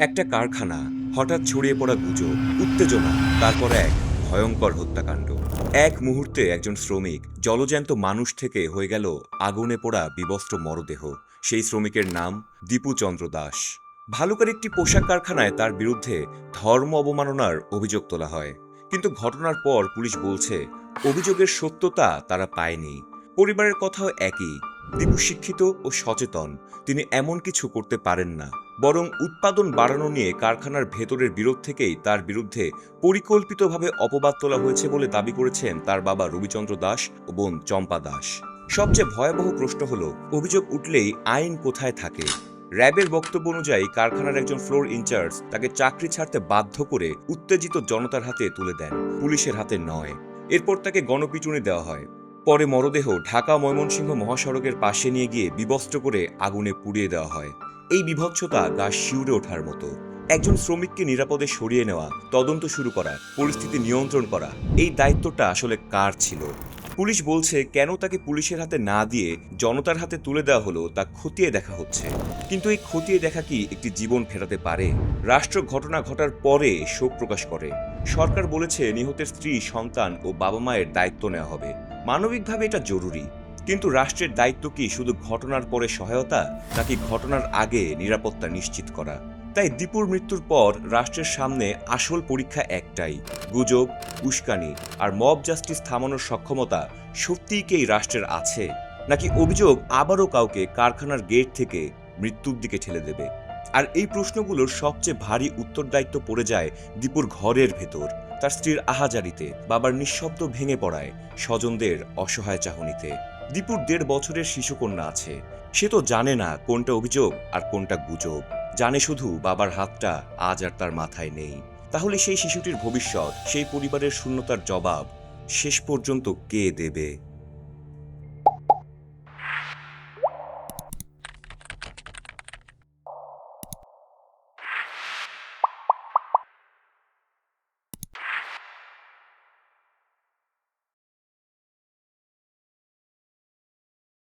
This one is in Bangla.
একটা কারখানা, হঠাৎ ছড়িয়ে পড়া গুজব, উত্তেজনা, তারপর এক ভয়ঙ্কর হত্যাকাণ্ড। এক মুহূর্তে একজন শ্রমিক জলজ্যান্ত মানুষ থেকে হয়ে গেল আগুনে পোড়া বিবস্ত্র মরদেহ। সেই শ্রমিকের নাম দীপু চন্দ্র দাস। ভালুকার একটি পোশাক কারখানায় তার বিরুদ্ধে ধর্ম অবমাননার অভিযোগ তোলা হয়। কিন্তু ঘটনার পর পুলিশ বলছে অভিযোগের সত্যতা তারা পায়নি। পরিবারের কথাও একই। দীপু শিক্ষিত ও সচেতন। তিনি এমন কিছু করতে পারেন না। বরং উৎপাদন বাড়ানো নিয়ে কারখানার ভেতরের বিরোধ থেকেই তার বিরুদ্ধে পরিকল্পিতভাবে অপবাদ তোলা হয়েছে বলে দাবি করেছেন তার বাবা রবিচন্দ্র দাস ও বোন চম্পা দাস। সবচেয়ে ভয়াবহ প্রশ্ন হল, অভিযোগ উঠলেই আইন কোথায় থাকে? র্যাবের বক্তব্য অনুযায়ী কারখানার একজন ফ্লোর ইনচার্জ তাকে চাকরি ছাড়তে বাধ্য করে উত্তেজিত জনতার হাতে তুলে দেন, পুলিশের হাতে নয়। এরপর তাকে গণপিটুনি দেওয়া হয়। পরে মরদেহ ঢাকা ময়মনসিংহ মহাসড়কের পাশে নিয়ে গিয়ে বিবস্ত্র করে আগুনে পুড়িয়ে দেওয়া হয়। এই বিভৎসতা গা শিউরে ওঠার মতো। একজন শ্রমিককে নিরাপদে সরিয়ে নেওয়া, তদন্ত শুরু করা, পরিস্থিতি নিয়ন্ত্রণ করা, এই দায়িত্বটা আসলে কার ছিল? পুলিশ বলছে কেন তাকে পুলিশের হাতে না দিয়ে জনতার হাতে তুলে দেওয়া হলো তা খতিয়ে দেখা হচ্ছে। কিন্তু এই খতিয়ে দেখা কি একটি জীবন ফেরাতে পারে? রাষ্ট্র ঘটনা ঘটার পরে শোক প্রকাশ করে। সরকার বলেছে নিহতের স্ত্রী, সন্তান ও বাবা মায়ের দায়িত্ব নেওয়া হবে। মানবিকভাবে এটা জরুরি। কিন্তু রাষ্ট্রের দায়িত্ব কি শুধু ঘটনার পরে সহায়তা, নাকি ঘটনার আগে নিরাপত্তা নিশ্চিত করা? তাই দীপুর মৃত্যুর পর রাষ্ট্রের সামনে আসল পরীক্ষা একটাই: গুজব, উস্কানি আর মব জাস্টিস থামানোর সক্ষমতা সত্যিই কি এই রাষ্ট্রের আছে, নাকি অভিযোগ আবারও কাউকে কারখানার গেট থেকে মৃত্যুর দিকে ঠেলে দেবে? আর এই প্রশ্নগুলোর সবচেয়ে ভারী উত্তরদায়িত্ব পড়ে যায় দীপুর ঘরের ভেতর, তার স্ত্রীর আহাজারিতে, বাবার নিঃশব্দ ভেঙে পড়ায়, স্বজনদের অসহায় চাহনিতে। দীপুর ১.৫ বছরের শিশুকন্যা আছে। সে তো জানে না কোনটা অভিযোগ আর কোনটা গুজব। জানে শুধু বাবার হাতটা আজ আর তার মাথায় নেই। তাহলে সেই শিশুটির ভবিষ্যৎ, সেই পরিবারের শূন্যতার জবাব শেষ পর্যন্ত কে দেবে?